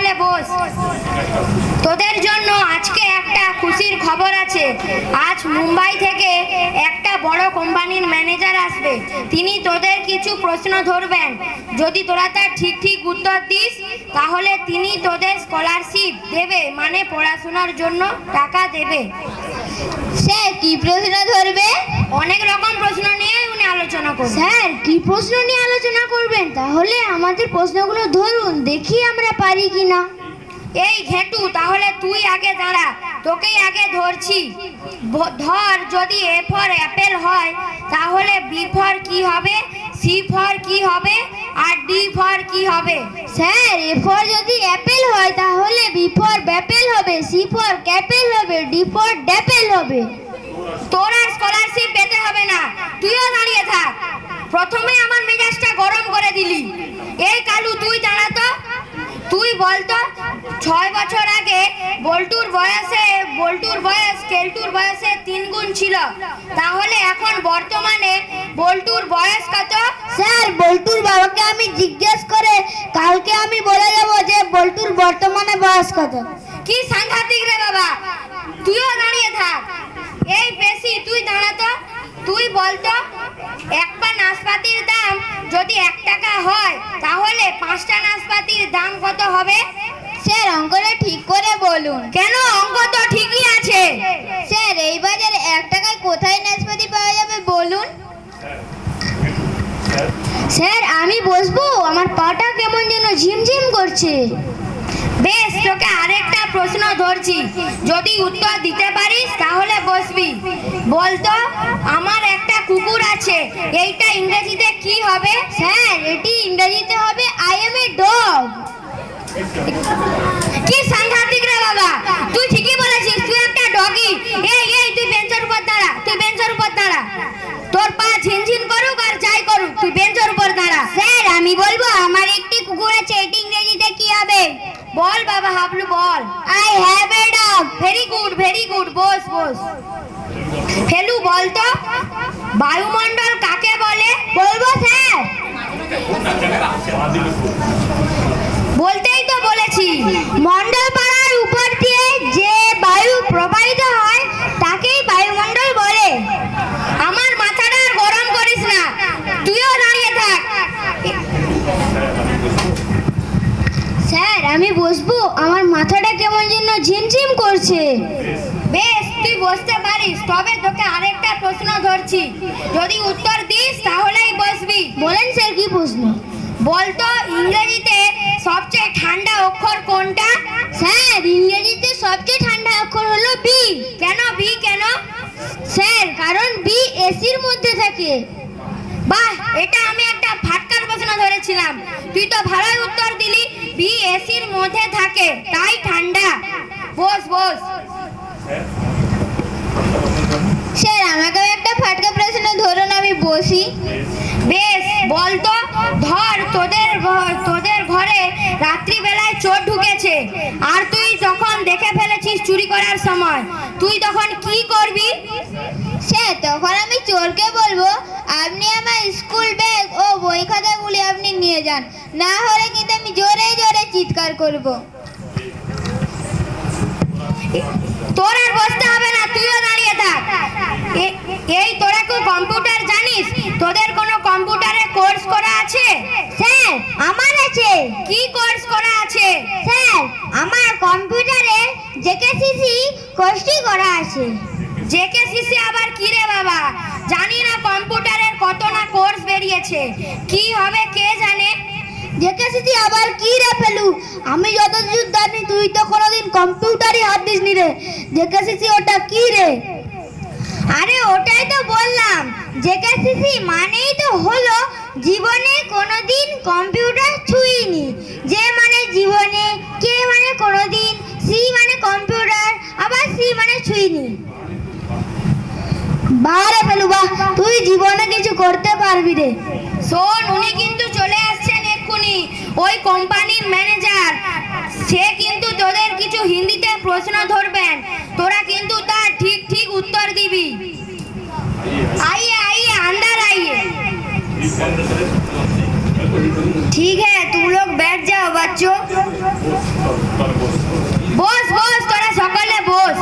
তাহলে বস। তোদের জন্য আজকে একটা খুশির খবর আছে। আজ মুম্বাই থেকে একটা বড় কোম্পানির ম্যানেজার আসবে। তিনি তোদের কিছু প্রশ্ন ধরবেন। যদি তোরা তার ঠিক ঠিক উত্তর দিস তাহলে তিনি তোদের স্কলারশিপ দেবে, মানে পড়াশোনার জন্য টাকা দেবে। স্যার কি প্রশ্ন ধরবে? অনেক রকম প্রশ্ন নিয়ে উনি আলোচনা করবেন। স্যার কি প্রশ্ন নিয়ে আলোচনা করবেন? তাহলে আমাদের প্রশ্নগুলো ধরুন, দেখি আমরা পারি কিনা। এই ঘেটু, তাহলে তুই আগে দাঁড়া, তোকেই আগে ধরছি। ধর, যদি এ ফর অ্যাপেল হয় তাহলে বি ফর কি হবে, সি ফর কি হবে, আর ডি ফর কি হবে? স্যার এ ফর যদি অ্যাপেল হয় তাহলে বি ফর ব্যাপেল হবে, সি ফর ক্যাপেল হবে, ডি ফর ড্যাপেল হবে। তোর আর স্কলারশিপ পেতে হবে না, তুইও দাঁড়িয়ে থাক। প্রথমে আমার মেজাজটা গরম করে দিলি। এই কালু, তুই দাঁড়া তো। তুই বলতো 6 বছর আগে বল্টুর বয়স কেলটুর বয়সে 3 গুণ ছিল, তাহলে এখন বর্তমানে বল্টুর বয়স কত? স্যার বল্টুর বাবাকে আমি জিজ্ঞেস করে কালকে আমি বলে দেবো যে বল্টুর বর্তমানে বয়স কত। কি সাংঘাতিক রে বাবা, তুইও দাঁড়িয়ে থাক। এই পেশি, তুই দাঁড়া তো। তুই বলতো একটা নাশপাতির দাম যদি 1 টাকা হয় তাহলে 5টা নাশপাতির দাম কত হবে? স্যার অঙ্কটা ঠিক করে বলুন। কেন, অঙ্ক তো ঠিকই আছে। স্যার এই বাজারে 1 টাকায় কোথায় নাশপাতি পাওয়া যাবে বলুন। স্যার আমি বসবো, আমার পাটা কেমন যেন ঝিমঝিম করছে। বেশ, তোকে আরেকটা প্রশ্ন ধরছি, যদি উত্তর দিতে পারিস তাহলে বসবি। বলতো আমার একটা কুকুর আছে, এইটা ইংরেজিতে কি হবে? স্যার এটি ইংরেজিতে হবে আই এম এ ডগ। কি সাংঘাতিক রে বাবা, তুই ঠিকই বলেছিস, তুই একটা ডগি। এই তুই বেঞ্চের উপর দাঁড়া, তুই বেঞ্চের উপর দাঁড়া। তোর পা ঝিনঝিন করুক আর যাই করুক, তুই বেঞ্চের উপর দাঁড়া। স্যার আমি বলবো আমার একটি কুকুর আছে, এটি ইংরেজিতে কি হবে? বল বাবা হাবলু, বল। I have a dog. Very good, boss. Felu বলতো বায়ুমণ্ডল কাকে বলে? বলবো স্যার? বলতেই তো বলেছি। মণ্ডল পাড়ার উপর দিয়ে যে বায়ু প্রবাহিত হয় তাকেই বায়ুমণ্ডল বলে। আমার মাথাটা আর গরম করিস না, তুইও দাঁড়িয়ে থাক। স্যার আমি বসবো, আমার মাথাটা কেমন যেন ঝিমঝিম করছে। বেশ, তুই বসতে পারিস, তবে তোকে আরেকটা প্রশ্ন ধরছি, যদি উত্তর দিস তাহলেই বসবি। বলেন স্যার কি প্রশ্ন? বলতো ইংরেজিতে সবচেয়ে ঠান্ডা অক্ষর কোনটা? স্যার ইংরেজিতে সবচেয়ে ঠান্ডা অক্ষর হলো বি। কেন বি, কেন? স্যার কারণ বি এসির মধ্যে থাকে। বাহ, এটা আমি একটা ফাটকার প্রশ্ন ধরেছিলাম, তুই তো ভালোই উত্তর দিলি। বি এসির মধ্যে থাকে, তাই ঠান্ডা। বস। স্যার আমাকেও একটা ফাটকা প্রশ্ন ধরুন, আমি বসি। বেশ, বলতো ধর তোদের ঘরে রাত্রিবেলায় চোর ঢুকেছে আর তুই যখন দেখে ফেলেছিস চুরি করার সময়, তুই তখন কি করবি? স্যার তখন আমি চোরকে বলবো আপনি আমার স্কুল ব্যাগ ও বই খাতাগুলি আপনি নিয়ে যান, না হলে কিন্তু আমি জোরে জোরে চিৎকার করব। তোর আর বসতে হবে না, তুইও দাঁড়িয়ে থাক। এই তোরা কি কম্পিউটার জানিস? তোদের কোনো কম্পিউটারে কোর্স করা আছে? স্যার আমার আছে। কি কোর্স করা আছে? স্যার আমার কম্পিউটারে জেকেসিসি কোর্সটি করা আছে। জেকেসিসি আবার কি রে বাবা? জানি না কম্পিউটারের কত না কোর্স বেরিয়েছে, কি হবে কে জানে। জেকেসিসি আবার কি রে ফেলু? আমি যতদূর জানি তুই তো কোনোদিন কম্পিউটারই হাত দিসনি রে। জেকেসিসি ওটা কি রে? আরে ওটাই তো বললাম, জেকেসিসি মানেই তো হলো জীবনে কোনোদিন কম্পিউটার ছুঁইনি। যে মানে জীবনে, কে মানে কোনোদিন, সি মানে কম্পিউটার, আবার সি মানে ছুঁইনি। বারে ফেলু বাহ, তুই জীবনে কিছু করতে পারবি রে। শোন, উনি কিন্তু চলে আসছেন এক্ষুনি, ওই কোম্পানির ম্যানেজার। সে কিন্তু তোদের কিছু হিন্দিতে প্রশ্ন ধরবেন, তোরা কিন্তু তার ঠিক ঠিক उत्तर दीबी। आइए आइए अंदर आइए। ठीक है, तुम लोग बैठ जाओ बच्चों। बोस बोस तोरा सकले बोस।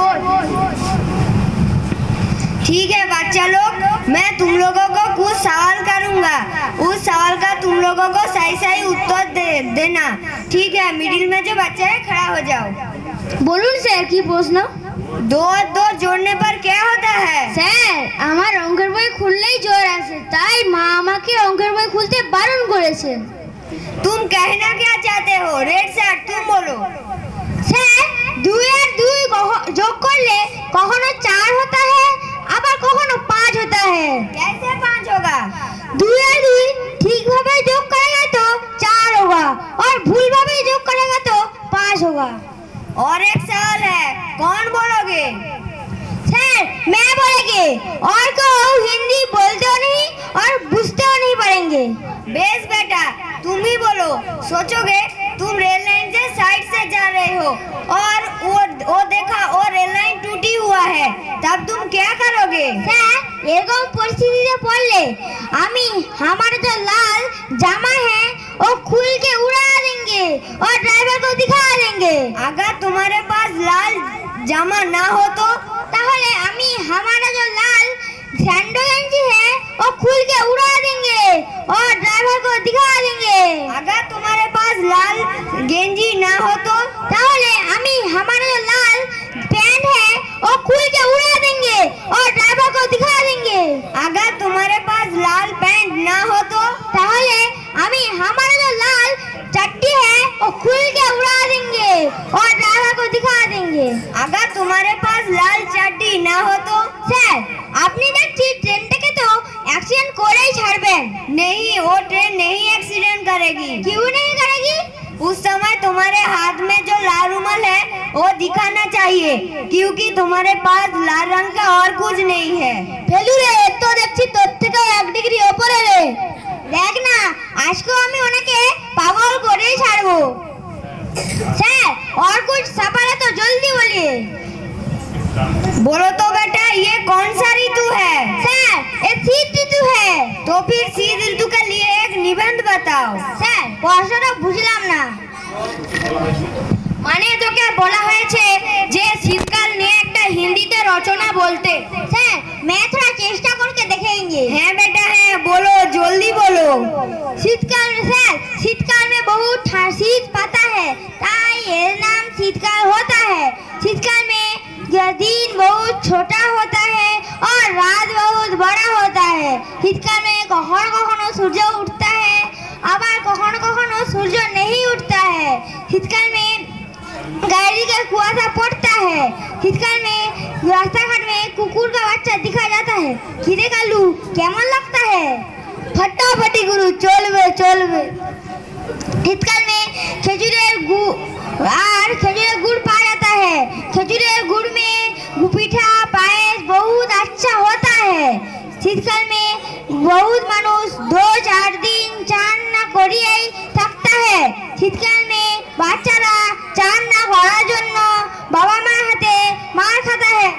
ठीक है बच्चा लोग, मैं तुम लोगों को कुछ सवाल करूंगा, उस सवाल का तुम लोगों को सही सही उत्तर देना। ठीक है, मिडिल में जो बच्चा है खड़ा हो जाओ। বলুন স্যার কি প্রশ্ন? दो और दो जोड़ने पर क्या होता है? স্যার আমার অঙ্কের বই খুললেই জ্বর আসে, তাই মা আমাকে অঙ্কের বই খুলতে বারণ করেছে। तुम कहना क्या चाहते हो? रेड शर्ट तुम बोलो। স্যার 2 আর 2 যোগ করলে কখনো 4 होता है, আবার কখনো 5 होता है। कैसे 5 होगा? 2 और 2 ठीक भाবে যোগ करेगा तो 4 होगा और भूल भावे যোগ करेगा तो 5 होगा। और एक सवाल है, कौन बोलोगे? सर मैं बोलेंगे, और को हिंदी बोलते हो नहीं और बुझते हो नहीं पड़ेंगे। बेस बेटा तुम ही बोलो। सोचोगे तुम रेल लाइन से साइड से जा रहे हो और वो देखा वो रेल लाइन टूटी हुआ है, तब तुम क्या करोगे? স্যার এরকম পরিস্থিতিতে পড়লে আমি हमारा जो लाल जामा है वो खुल के उड़ा देंगे और ड्राइवर को दिखा देंगे। अगर तुम्हारे पास लाल जामा ना हो तो? তাহলে আমি हमारा जो लाल सैंडो गंजी है वो खुल के उड़ा देंगे और ड्राइवर को दिखा देंगे। अगर तुम्हारे पास लाल गेंजी ना हो तो? তাহলে আমি हमारा जो लाल पैंट है वो खुल के उड़ा देंगे और ड्राइवर को दिखा देंगे। अगर तुम्हारे पास लाल पैंट ना हो तो? তাহলে আমি हमारा जो लाल चट्टी है वो खुल के उड़ा देंगे और ड्राइवर को दिखा देंगे। अगर तुम्हारे पास लाल चड्डी ना हो तो? স্যার আপনি দেখছি ট্রেনটাকে তো অ্যাক্সিডেন্ট করেই ছাড়বেন। नहीं, वो ट्रेन नहीं एक्सीडेंट करेगी। क्यों नहीं करेगी? उस समय तुम्हारे हाथ में जो लाल रुमाल है वो दिखाना चाहिए, क्योंकि तुम्हारे पास लाल रंग का और कुछ नहीं है। ফেলু রে, তো দেখছি তোর থেকে 1 ডিগ্রি উপরে রে। দেখ না আজকেও আমি ওনাকে পাগল করেই ছাড়বো। স্যার और कुछ सवाल है तो जल्दी बोलिए। बोलो तो बेटा, ये कौन सा ऋतु है? স্যার ये शीत ऋतु है। तो फिर शीत ऋतु के लिए एक निबंध बताओ। স্যার প্রশ্নটা বুঝলাম না। মানে তোকে বলা হয়েছে যে শীতকাল নিয়ে একটা হিন্দিতে রচনা বলতে। স্যার मैं थोड़ा চেষ্টা करके देखेंगे। है बेटा है, बोलो जल्दी बोलो। शीतकाल में सर शीतकाल में बहुत शीत पाता है, ताई ये नाम शीतकाल होता है। शीतकाल में दिन बहुत छोटा होता है और रात बहुत बड़ा होता है। शीतकाल में कखनो कखनो सूर्य उठता है, আবার কখনো কখনো সূর্য नहीं उठता है। शीतकाल में गाड़ी का कुआसा पड़ता है। शीतकाल में रास्ता घाट में कुकुर का बच्चा दिखा जाता है। খিদে কালু কেমন लगता है? फटाफटी गुरु चलबे चलबे। শীতকাল में খেজুরের गुड़ पाया जाता है। খেজুরের गुड़ में पिठा पायस बहुत अच्छा होता है। শীতকাল में बहुत মানুষ 2-4 दिन চান না করিয়েই থাকতে है। শীতকাল में বাচ্চারা চান না করার জন্য বাবা মার হাতে মার খাতা है।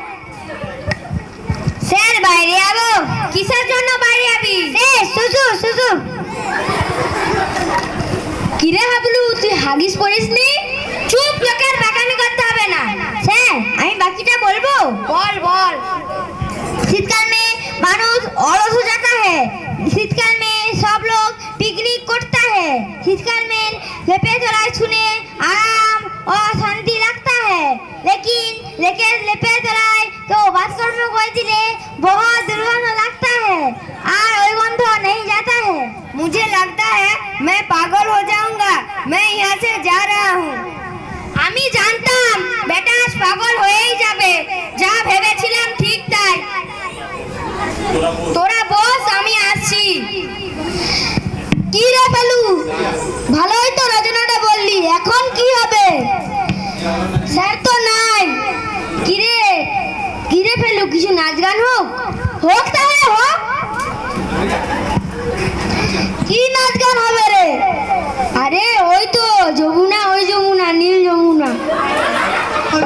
স্যার বাইরে যাবো। কিসের জন্য বাইরে যাবি? সুসু সুসু। কিরে হাবলু তুই হাগিস পড়িসনি? চুপ, লোকের বাকামি করতে হবে না। স্যার আমি বাকিটা বলবো। বল বল। शीतकाल में मानुष अलस हो जाता है। शीतकाल में सब लोग पिकनिक करता है। शीतकाल में लेपे तलाय सुने आराम और शांति लगता है, लेकिन लेपे तलाय तो बाथरूम में कोई दिले बहुत दुर्गंध लगता है और वही गंध नहीं जाता है। मुझे लगता है मैं पागल हो जाऊंगा, मैं यहाँ से जा रहा हूँ। আমি জানতাম বেটা আজ পাগল হয়েই যাবে, যা ভেবেছিলাম ঠিক তাই। তোরা বস, আমি আসছি। কি রে পেলু, ভালোই তো রচনাটা বললি, এখন কি হবে? স্যার তো নাই। কি রে পেলু, কিছু নাচ গান হোক? হোক তাহলে হোক। কি নাচ গান হবে রে? আরে ওই তো যমুনা, ওই যমুনা, নীল যমুনা।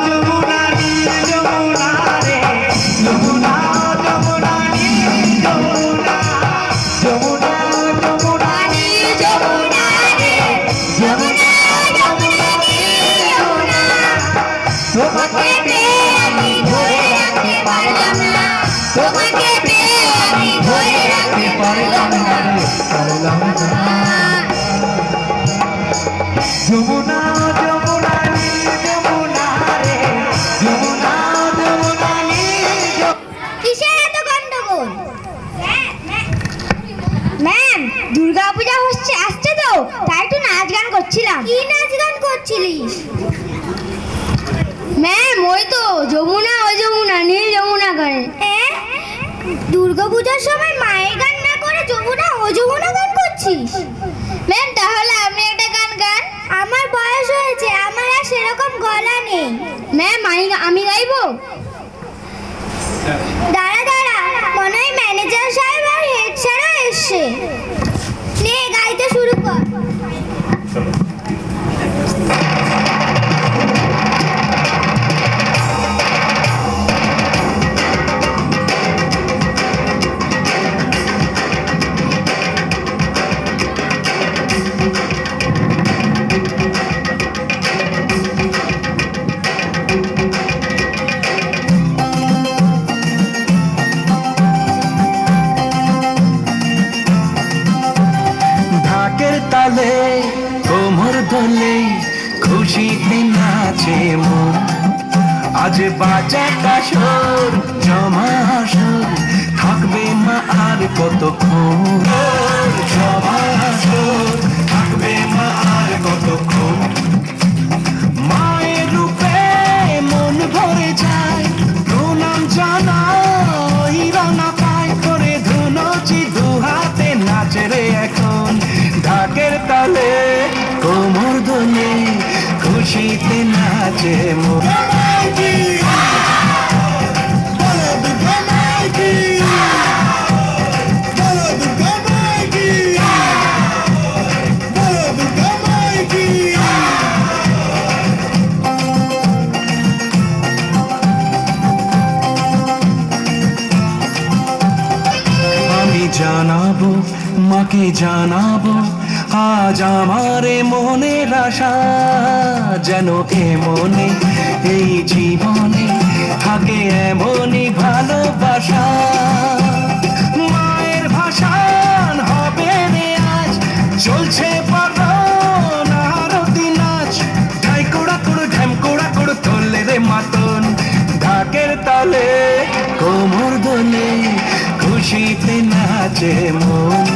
যমুনা নীল যমুনা রে, যমুনা যমুনা নীল যমুনা, যমুনা যমুনা নীল যমুনা রে, যমুনা যমুনা নীল তোমাকে পেয়ে আমি ধরে রাখতে পারলাম না, তোমাকে পেয়ে আমি ধরে রাখতে পারলাম না, পারলাম না। যমুনা যমুনা নীল যমুনা রে, যমুনা যমুনা নীল কিসের এত গন্ডগোল? ম্যাম, দুর্গাপূজা আসছে তো, তাই একটু নাচ গান করছিলাম। কি নাচ গান করছিলিস? ম্যাম ওই তো যমুনা ওই যমুনা নীল যমুনা করে। দুর্গাপূজার সময় মায়ের গান না করে যমুনা ও যমুনা গান করছিস? ম্যাম তাহলে আপনি একটা গান গান। আমার বয়স হয়েছে, আমার আর সেরকম গলা নেই। ম্যাম আমি গাইবো। দাঁড়া দাঁড়া, মনে হয় ম্যানেজার সাহেব আর হেড স্যারও এসছে। নে গাইতে শুরু কর। ঢাকের তালে কোমর দোলে খুশিতে নাচে মন, আজ বাজা কাশর জমা আসর থাকবে মা আর কতক্ষণ, জমা আসর থাকবে মা আর কতক্ষণ। মায়ের রূপে মন ভরে যায়, প্রণাম জানাই রানা পায় করে ধুনচি দুহাতে নাচে রে এখন। ঢাকের তালে কোমর দোলে খুশিতে নাচে মন। আমি জানাবো মাকে জানাবো আজ আমারে মনের আশা, যেন এ মনে এই জীবনে থাকে এমনই ভালোবাসা। মায়ের ভাষান হবে রে আজ, চলছে পারন আরতি নাচ, ঢাই কোড়া কোড়ো ঢ্যাম কোড়া কোড়ো তোলে রে মাতন। ঢাকের তালে কোমর দোলে খুশিতে নাচে মন,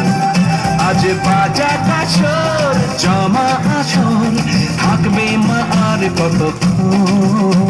আজ বাজা কাশর জমা আসর থাকবে মা আর কতক্ষণ।